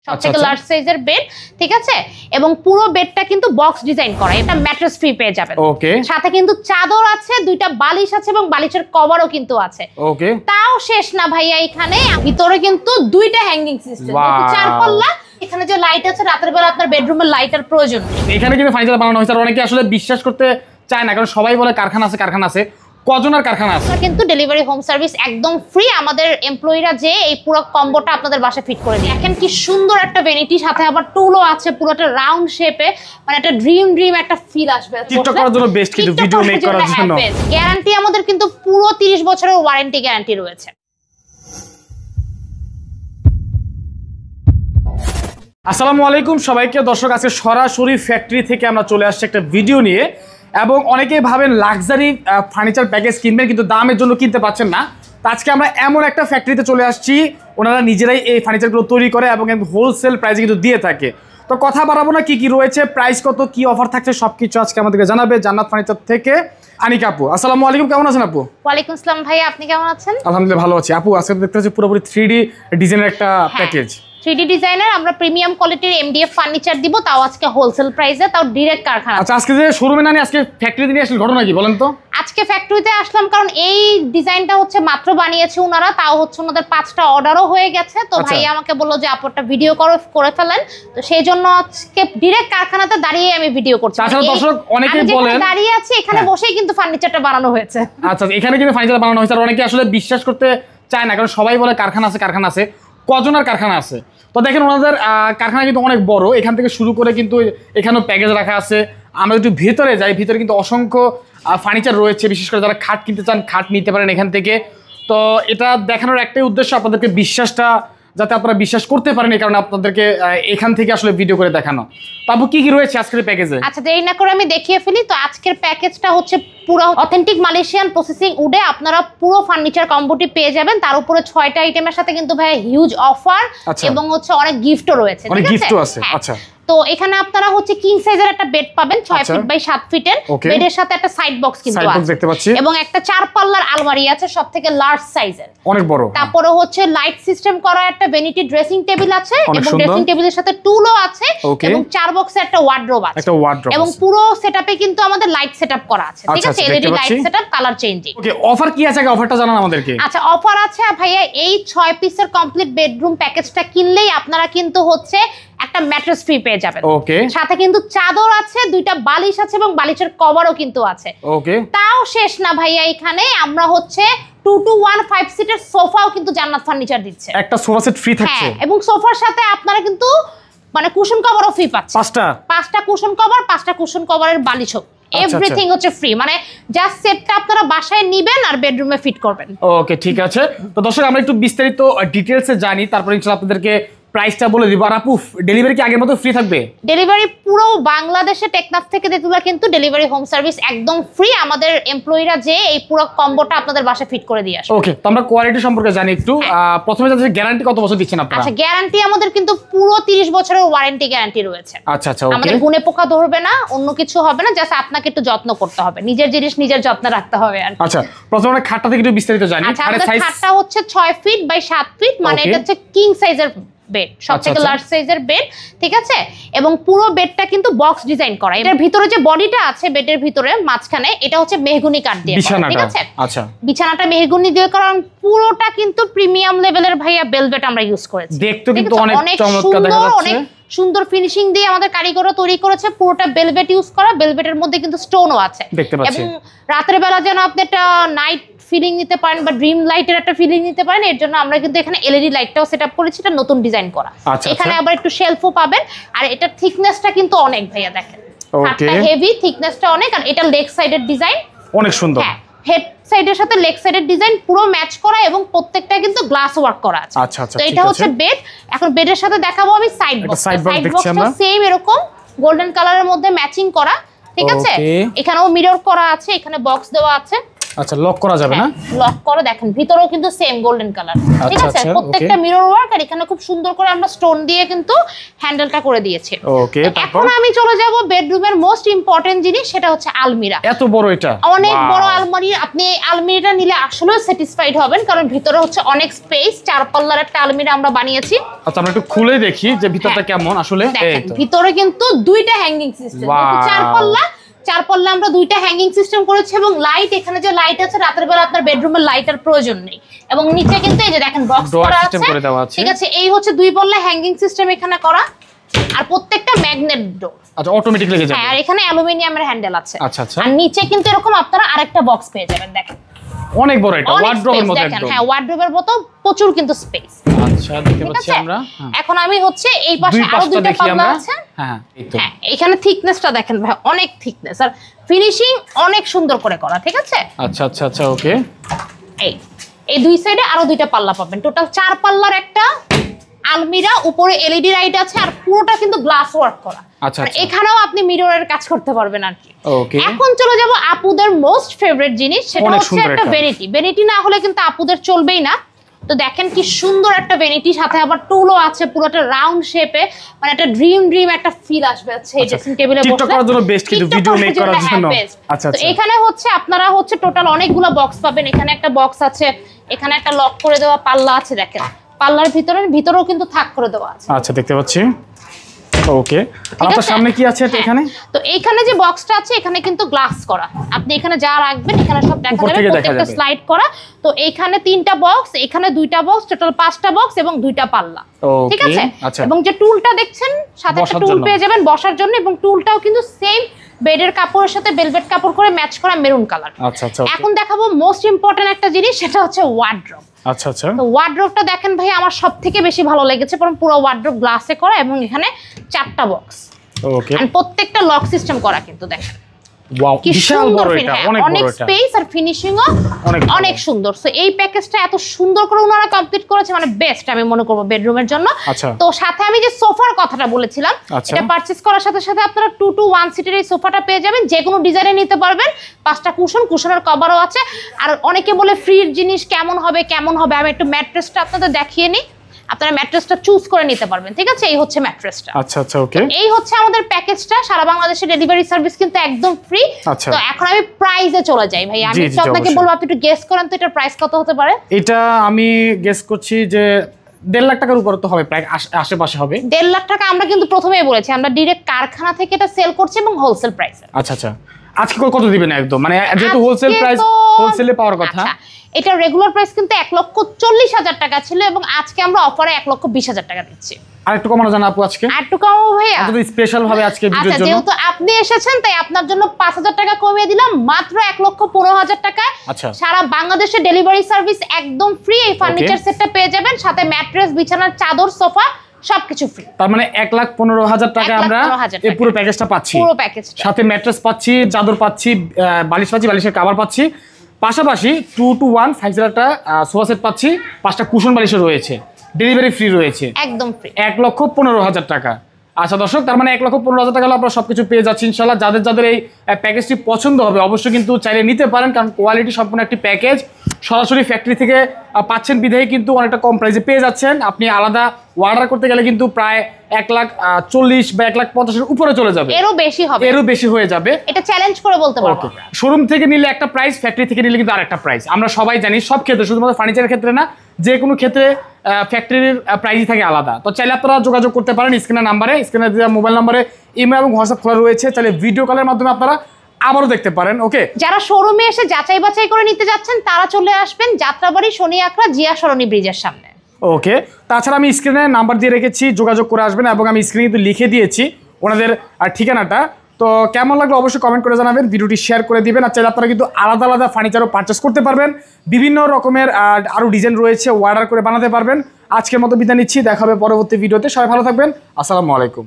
সবথেকে লার্জ সাইজের বেড, ঠিক আছে? এবং পুরো বেডটা কিন্তু বক্স ডিজাইন করা, এটা ম্যাট্রেস ফ্রি পেয়ে যাবেন। ওকে, সাথে কিন্তু চাদর আছে, দুইটা বালিশ আছে এবং বালিশের কভারও কিন্তু আছে। ওকে, তাও শেষ না ভাইয়া, এখানে ভিতরে কিন্তু দুইটা হ্যাঙ্গিং সিস্টেম, চার পাল্লা। এখানে যে লাইট আছে, রাতের বেলা আপনার বেডরুমের লাইটের প্রয়োজন নেই। এখানে কিন্তু ফার্নিচার বানানো হয়েছে, আর অনেকে আসলে বিশ্বাস করতে চায় না, কারণ সবাই বলে কারখানা আছে, কারখানা আছে। কজনের কারখানা আছে? কিন্তু ডেলিভারি হোম সার্ভিস একদম ফ্রি। আমাদের এমপ্লয়িরা যে এই পুরো কম্বোটা আপনাদের বাসায় ফিট করে দেয়। দেখেন কি সুন্দর একটা ভ্যানিটি, সাথে আবার টুলও আছে, পুরোটা রাউন্ড শেপে, মানে একটা ড্রিম একটা ফিল আসবে। টিকটক করার জন্য বেস্ট, কিন্তু ভিডিও মেক করার জন্য। গ্যারান্টি আমাদের কিন্তু পুরো 30 বছরের ওয়ারেন্টি গ্যারান্টি রয়েছে। আসসালামু আলাইকুম সবাইকে। দর্শক, আজকে সরাসরি ফ্যাক্টরি থেকে আমরা চলে আসছি একটা ভিডিও নিয়ে, এবং অনেকেই ভাবেন লাক্সারি ফার্নিচার প্যাকেজ কিনবেন কিন্তু দামের জন্য কিনতে পারছেন না। তো আজকে আমরা এমন একটা ফ্যাক্টরিতে চলে আসছি, ওনারা নিজেরাই এই ফার্নিচারগুলো তৈরি করে এবং হোলসেল প্রাইসে কিন্তু দিয়ে থাকে। তো কথা বাড়াবো না, কি রয়েছে, প্রাইস কত, কি অফার থাকছে, সবকিছু আজকে আমাদেরকে জানাবে জান্নাত ফার্নিচার থেকে আনিকা আপু। আসসালামু আলাইকুম, কেমন আছেন আপু? ওয়ালাইকুম আসসালাম ভাইয়া, আপনি কেমন আছেন? আলহামদুলিল্লাহ ভালো আছি আপু। আজকে দেখতে হচ্ছে পুরোপুরি 3D ডিজাইনের একটা প্যাকেজ। 3D ডিজাইনার, আমরা প্রিমিয়াম কোয়ালিটির এমডিএফ ফার্নিচার দিব, তাও আজকে হোলসেল প্রাইসে, তাও ডাইরেক্ট কারখানা। আচ্ছা, আজকে যে শোরুমে না নিয়ে আজকে ফ্যাক্টরিতে নিয়ে আসলে ঘটনা কি বলেন তো? আজকে ফ্যাক্টরিতে আসলাম কারণ এই ডিজাইনটা হচ্ছে মাত্র বানিয়েছে ওনারা, তাও হচ্ছে ওনাদের 5টা অর্ডারও হয়ে গেছে। তো ভাইয়া আমাকে বললো যে আপু একটা ভিডিও করে ফেলেন, তো সেই জন্য আজকে ডাইরেক্ট কারখানাতে দাঁড়িয়ে আমি ভিডিও করছি। আচ্ছা দর্শক, অনেকেই বলেন দাঁড়িয়ে আছি এখানে বসেই কিন্তু ফার্নিচারটা বানানো হয়েছে। আচ্ছা, এখানে কিন্তু ফার্নিচার বানানো হয়েছে, আর অনেকে আসলে বিশ্বাস করতে চায় না, কারণ সবাই বলে কারখানা আছে, কারখানা আছে। কজনের কারখানা আছে? তো দেখেন ওনাদের কারখানা কিন্তু অনেক বড়, এখান থেকে শুরু করে কিন্তু এখানেও প্যাকেজ রাখা আছে। আমরা একটু ভিতরে যাই, ভিতরে কিন্তু অসংখ্য ফার্নিচার রয়েছে, বিশেষ করে যারা খাট কিনতে চান খাট নিতে পারেন এখান থেকে। তো এটা দেখানোর একটাই উদ্দেশ্য, আপনাদেরকে বিশ্বাসটা যাতে আপনারা বিশ্বাস করতে পারেন, এই কারণে আপনাদেরকে এখান থেকে আসলে ভিডিও করে দেখানো। তারপর কি রয়েছে আজকের প্যাকেজে? আচ্ছা, দেরি না করে আমি দেখিয়ে ফেলি। তো আজকের প্যাকেজটা হচ্ছে পুরো অথেন্টিক মালয়েশিয়ান প্রসেসিং উডে আপনারা পুরো ফার্নিচার কম্বোটি পেয়ে যাবেন। তার উপরে 6টা আইটেমের সাথে কিন্তু ভাই হিউজ অফার এবং হচ্ছে অনেক গিফটও রয়েছে। অনেক গিফটও আছে। আচ্ছা, তো এখানে আপনারা হচ্ছে কিং সাইজের একটা বেড পাবেন, 6 ফিট বাই 7 ফিটের। বেডের সাথে একটা সাইড বক্স কিন্তু আছে দেখতে পাচ্ছি, এবং একটা 4 পাল্লার আলমারি আছে, সবথেকে লার্জ সাইজের, অনেক বড়। তারপরে হচ্ছে লাইট সিস্টেম করা একটা ভ্যানিটি ড্রেসিং টেবিল আছে, এবং ড্রেসিং টেবিলের সাথে টুলও আছে, এবং 4 বক্সের একটা ওয়ার্ড্রোব আছে, এবং পুরো সেটআপে কিন্তু আমাদের লাইট সেটআপ করা আছে। ঠিক আছে, LED light setup, colour changing. Okay, offer কি আছে? অফারটা জানান আমাদেরকে। আচ্ছা, অফার আছে ভাইয়া, এই 6 পিসের কমপ্লিট বেডরুম প্যাকেজটা কিনলেই আপনারা কিন্তু হচ্ছে একটা ম্যাট্রেস ফ্রি পেয়ে যাবেন। ওকে, সাথে কিন্তু চাদর আছে, দুইটা বালিশ আছে এবং বালিশের কভারও কিন্তু আছে। ওকে, তাও শেষ না ভাইয়া, এখানে আমরা হচ্ছে 2 to 1 5 সিটের সোফাও কিন্তু জান্নাত ফার্নিচার দিচ্ছে। একটা সোফা সেট ফ্রি থাকছে, এবং সোফার সাথে আপনারা কিন্তু মানে কুশন কভারও ফ্রি পাচ্ছেন। 5টা কুশন কভার, 5টা কুশন কভারের বালিশও, এভরিথিং হচ্ছে ফ্রি। মানে জাস্ট সেটটা আপনারা বাসায় নেবেন আর বেডরুমে ফিট করবেন। ওকে, ঠিক আছে। তো দর্শক, আমরা একটু বিস্তারিত ডিটেইলসে জানি, তারপর ইনশাআল্লাহ আপনাদেরকে প্রাইসটা বলে দিব। আর আপু, ডেলিভারি কি আগের মতো ফ্রি থাকবে? ডেলিভারি পুরো বাংলাদেশে টেকনাফ থেকে তেতুলিয়া কিন্তু ডেলিভারি হোম সার্ভিস একদম ফ্রি। আমাদের এমপ্লয়িরা যে এই পুরো কম্বোটা আপনাদের বাসায় ফিট করে দিয়ে আসে। ওকে, তো আমরা কোয়ালিটি সম্পর্কে জানি একটু। প্রথমে জানতে চাই গ্যারান্টি কত বছর দিচ্ছেন আপনারা? আচ্ছা, গ্যারান্টি আমাদের কিন্তু পুরো 30 বছরের ওয়ারেন্টি গ্যারান্টি রয়েছে। আচ্ছা আচ্ছা, ওকে। আমাদের গুণে পোকা ধরবে না, অন্য কিছু হবে না, জাস্ট আপনাকে একটু যত্ন করতে হবে, নিজের জিনিস নিজের যত্নে রাখতে হবে আর। আচ্ছা, প্রথমে আমরা খাটটা থেকে একটু বিস্তারিত জানি। খাটটা হচ্ছে 6 ফিট বাই 7 ফিট, মানে এটা হচ্ছে কিং সাইজের বেড, সবথেকে লার্জ সাইজের বেড, ঠিক আছে? এবং পুরো বেডটা কিন্তু বক্স ডিজাইন করা। এটার ভিতরে যে বডিটা আছে বেডের ভিতরে মাঝখানে, এটা হচ্ছে মেহগনি কাঠ দিয়ে করা, ঠিক আছে? আচ্ছা, বিছানাটা মেহগনি দিয়ে করা, পুরোটা কিন্তু প্রিমিয়াম লেভেলের ভাইয়া ভেলভেট আমরা ইউজ করেছি। দেখতে কিন্তু অনেক চমৎকার দেখা যাচ্ছে, অনেক সুন্দর ফিনিশিং দিয়ে আমাদের কারিগররা তৈরি করেছে। পুরোটা ভেলভেট ইউজ করা, ভেলভেটের মধ্যে কিন্তু স্টোনও আছে দেখতে পাচ্ছি। এবং রাতের বেলা যেন আপনি একটা নাইট ফিলিং নিতে পারেন বা ড্রিম লাইটের একটা ফিলিং নিতে পারেন, এর জন্য আমরা কিন্তু এখানে এলইডি লাইটটাও সেটআপ করেছি, এটা নতুন ডিজাইন করা। এখানে আবার একটু শেলফও পাবেন, আর এটার থিকনেসটা কিন্তু অনেক ভাইয়া, দেখেন খাটটা হেভি, থিকনেসটা অনেক। আর এটা লেগ সাইডের ডিজাইন অনেক সুন্দর, হ্যাঁ, হেড সাইডের সাথে লেগ সাইডের ডিজাইন পুরো ম্যাচ করা এবং প্রত্যেকটা কিন্তু গ্লাস ওয়ার্ক করা আছে। আচ্ছা আচ্ছা, তো এটা হচ্ছে বেড। এখন বেডের সাথে দেখাবো আমি সাইড বক্স। সাইড বক্সটা সেম এরকম গোল্ডেন কালারের মধ্যে ম্যাচিং করা, ঠিক আছে? এখানেও মিরর করা আছে, এখানে বক্স দেওয়া আছে। আচ্ছা লক করা যাবে না? লক করে দেখেন ভিতরেও কিন্তু সেম গোল্ডেন কালার, ঠিক আছে? প্রত্যেকটা মিরর ওয়ার্ক, আর এখানে খুব সুন্দর করে আমরা স্টোন দিয়ে কিন্তু হ্যান্ডেলটা করে দিয়েছি। ওকে, এখন আমি চলে যাব বেডরুমের মোস্ট ইম্পর্টেন্ট জিনিস, সেটা হচ্ছে আলমিরা। এত বড় এটা? অনেক বড় আলমারি। আপনি এই আলমিরাটা নিলে আসলে স্যাটিসফাইড হবেন, কারণ ভিতরে হচ্ছে অনেক স্পেস। 4 পাল্লার একটা আলমিরা আমরা বানিয়েছি। আচ্ছা আমরা একটু খুলে দেখি যে ভিতরটা কেমন আসলে। এই তো ভিতরে কিন্তু দুইটা হ্যাঙ্গিং সিস্টেম, 4 পাল্লা আমরা দুইটা হ্যাঙ্গিং সিস্টেম করেছি, এবং লাইট, এখানে যে লাইট আছে রাতের বেলা আপনার বেডরুমের লাইটের প্রয়োজন নেই। এবং নিচে কিন্তু এই যে দেখেন বক্স করা আছে, ঠিক আছে? এই হচ্ছে 2 পাল্লা হ্যাঙ্গিং সিস্টেম এখানে করা, আর প্রত্যেকটা ম্যাগনেট ডোর। আচ্ছা অটোমেটিক লেগে যাবে। হ্যাঁ, আর এখানে অ্যালুমিনিয়ামের হ্যান্ডেল আছে। আচ্ছা আচ্ছা। আর নিচে কিন্তু এরকম আপনারা আরেকটা বক্স পেয়ে যাবেন, দেখেন অনেক বড় এটা, ওয়ার্ড্রোবের মতো একদম। হ্যাঁ, ওয়ার্ড্রোবের মতো প্রচুর কিন্তু স্পেস। আচ্ছা দেখতে পাচ্ছি আমরা। এখন আমি হচ্ছে এই পাশে আরো দুইটা পাল্লা আছে। হ্যাঁ এই তো। হ্যাঁ, এখানে থিকনেসটা দেখেন ভাই, অনেক থিকনেস, আর ফিনিশিং অনেক সুন্দর করে করা, ঠিক আছে? আচ্ছা আচ্ছা আচ্ছা ওকে। এই দুই সাইডে আরো দুইটা পাল্লা পাবেন, টোটাল 4 পাল্লার একটা আলমিরা। উপরে এলইডি লাইট আছে, আর পুরোটা কিন্তু গ্লাস ওয়ার্ক করা। আচ্ছা, এখানেও আপনি মিররের কাজ করতে পারবেন আর কি। ওকে, এখন চলে যাব আপুদের মোস্ট ফেভারিট জিনিস, সেটা হচ্ছে একটা ভ্যানিটি। ভ্যানিটি না হলে কিন্তু আপুদের চলবেই না। তো দেখেন কি সুন্দর একটা ভ্যানিটি, সাথে আবার টুলও আছে, পুরোটা রাউন্ড শেপে, মানে একটা ড্রিম একটা ফিল আসবে হচ্ছে এই ড্রেসিং টেবিলে বসে। টিকটক করার জন্য বেস্ট, কিন্তু ভিডিও মেক করার জন্য। আচ্ছা তো এখানে হচ্ছে আপনারা হচ্ছে টোটাল অনেকগুলো বক্স পাবেন। এখানে একটা বক্স আছে, এখানে একটা লক করে দেওয়া পাল্লা আছে, দেখেন পাল্লার ভিতরেও কিন্তু থাক করে দেওয়া আছে। আচ্ছা দেখতে পাচ্ছি। ওকে, আপনার সামনে কি আছে এখানে? তো এইখানে যে বক্সটা আছে, এখানে কিন্তু গ্লাস করা। আপনি এখানে যা রাখবেন এখানে সব দেখা যাবে, প্রত্যেকটা স্লাইড করা। তো এইখানে 3টা বক্স, এখানে 2টা বক্স, টোটাল 5টা বক্স এবং 2টা পাল্লা, ঠিক আছে? এবং যে টুলটা দেখছেন, সাথে একটা টুল পেয়ে যাবেন বসার জন্য, এবং টুলটাও কিন্তু সেম বেডের কাপড়ের সাথে ভেলভেট কাপড় করে ম্যাচ করা মেরুন কালার। আচ্ছা আচ্ছা। এখন দেখাবো মোস্ট ইম্পর্টেন্ট একটা জিনিস, সেটা হচ্ছে ওয়ার্ড্রোব। আচ্ছা আচ্ছা। তো ওয়ার্ড্রোবটা দেখেন ভাই, আমার সবথেকে বেশি ভালো লেগেছে, কারণ পুরো ওয়ার্ড্রোব গ্লাসে করা, এবং এখানে 4টা বক্স। ওকে, আর প্রত্যেকটা লক সিস্টেম করা কিন্তু দেখেন। ওয়াও, বিশাল বড় এটা, অনেক স্পেস, আর ফিনিশিংও অনেক সুন্দর। সো এই প্যাকেজটা এত সুন্দর করে ওনারা কমপ্লিট করেছে, মানে বেস্ট আমি মনে করব বেডরুমের জন্য। তো সাথে আমি যে সোফার কথাটা বলেছিলাম, এটা পারচেজ করার সাথে সাথে আপনারা 2 to 1 সিটের এই সোফাটা পেয়ে যাবেন, যে কোনো ডিজাইনে নিতে পারবেন। 5টা কুশনের কভারও আছে। আর অনেকে বলে ফ্রির জিনিস কেমন হবে, আমি একটু ম্যাট্রেসটা আপনাদের দেখিয়ে নিই। আপনারা ম্যাট্রেসটা চুজ করে নিতে পারবেন, ঠিক আছে? এই হচ্ছে ম্যাট্রেসটা। আচ্ছা আচ্ছা ওকে। এই হচ্ছে আমাদের প্যাকেজটা। সারা বাংলাদেশে ডেলিভারি সার্ভিস কিন্তু একদম ফ্রি। তো এখন আমি প্রাইসে চলে যাই ভাই। আমি তো আপনাকে বলবো, আপনি একটু গেস করেন তো এটার প্রাইস কত হতে পারে? এটা আমি গেস করছি যে 1.5 লাখ টাকার উপরে তো হবে, প্রায় আশেপাশে হবে। 1.5 লাখ টাকা। আমরা কিন্তু প্রথমেই বলেছি আমরা ডিরেক্ট কারখানা থেকে এটা সেল করছি, এবং হোলসেল প্রাইসে। আচ্ছা আচ্ছা। আজকে কত দিবেন একদম, মানে যেহেতু হোলসেল প্রাইস, হোলসেলে পাওয়ার কথা। এটা রেগুলার প্রাইস কিন্তু 1,40,000 টাকা ছিল, এবং আজকে আমরা অফারে 1,20,000 টাকা দিচ্ছি। আর একটু কমানো জানা আপু আজকে? আর একটু কমাবো ভাইয়া, যদি স্পেশাল ভাবে আজকে ভিডিওর জন্য। যেহেতু আপনি এসেছেন, তাই আপনার জন্য 5,000 টাকা কমিয়ে দিলাম, মাত্র 1,15,000 টাকা। আচ্ছা, সারা বাংলাদেশে ডেলিভারি সার্ভিস একদম ফ্রি। এই ফার্নিচার সেটটা পেয়ে যাবেন, সাথে ম্যাট্রেস, বিছানার চাদর, সোফা সবকিছু ফ্রি। তার মানে 1,15,000 টাকা আমরা এই পুরো প্যাকেজটা পাচ্ছি। পুরো প্যাকেজটা সাথে ম্যাট্রেস পাচ্ছি, চাদর পাচ্ছি, বালিশ পাচ্ছি, বালিশের কভার পাচ্ছি, পাশাপাশি 2 to 1 5,000টা সোফা সেট পাচ্ছি, 5টা কুশন বালিশও রয়েছে, ডেলিভারি ফ্রি রয়েছে, একদম ফ্রি। 1,15,000 টাকা। আচ্ছা দর্শক, তার মানে 1,15,000 টাকা হলে আপনারা সবকিছু পেয়ে যাচ্ছি ইনশাল্লাহ। যাদের এই প্যাকেজটি পছন্দ হবে অবশ্যই কিন্তু চাইলে নিতে পারেন, কারণ কোয়ালিটি সম্পূর্ণ একটি প্যাকেজ। সরাসরি ফ্যাক্টরি থেকে পাচ্ছেন বিধায় কিন্তু অনেকটা কম প্রাইসে পেয়ে যাচ্ছেন। আপনি আলাদা অর্ডার করতে গেলে কিন্তু প্রায় 1,40,000 বা 1,50,000 উপরে চলে যাবে, এরও বেশি হয়ে যাবে। এটা চ্যালেঞ্জ করে বলতে পারবো। শোরুম থেকে নিলে একটা প্রাইস, ফ্যাক্টরি থেকে নিলে কিন্তু আরেকটা প্রাইস। আমরা সবাই জানি, সব ক্ষেত্রে, শুধুমাত্র ফার্নিচারের ক্ষেত্রে না, যে কোনো ক্ষেত্রে ফ্যাক্টরির প্রাইসই থাকে আলাদা। তো চাইলে আপনারা যোগাযোগ করতে পারেন স্ক্রিনের নাম্বারে, স্ক্রিনে দেওয়া মোবাইল নাম্বারে ইমেল এবং হোয়াটসঅ্যাপ খোলা রয়েছে। চাইলে ভিডিও কলের মাধ্যমে আপনারা আবারও দেখতে পারেন। ওকে, যারা শোরুমে এসে যাচাই বাছাই করে নিতে যাচ্ছেন, তারা চলে আসবেন যাত্রাবাড়ি শনি আখড়া জিয়া সরণি ব্রিজের সামনে। ওকে, তাছাড়া আমি স্ক্রিনে নাম্বার দিয়ে রেখেছি, যোগাযোগ করে আসবেন, এবং আমি স্ক্রিনে কিন্তু লিখে দিয়েছি ওনাদের ঠিকানাটা। তো কেমন লাগলো অবশ্যই কমেন্ট করে জানাবেন, ভিডিওটি শেয়ার করে দিবেন। আর চাইলে আপনারা কিন্তু আলাদা আলাদা ফার্নিচারও পারচেস করতে পারবেন, বিভিন্ন রকমের আরও ডিজাইন রয়েছে, অর্ডার করে বানাতে পারবেন। আজকের মতো বিদায় নিচ্ছি, দেখা হবে পরবর্তী ভিডিওতে। সবাই ভালো থাকবেন, আসসালামু আলাইকুম।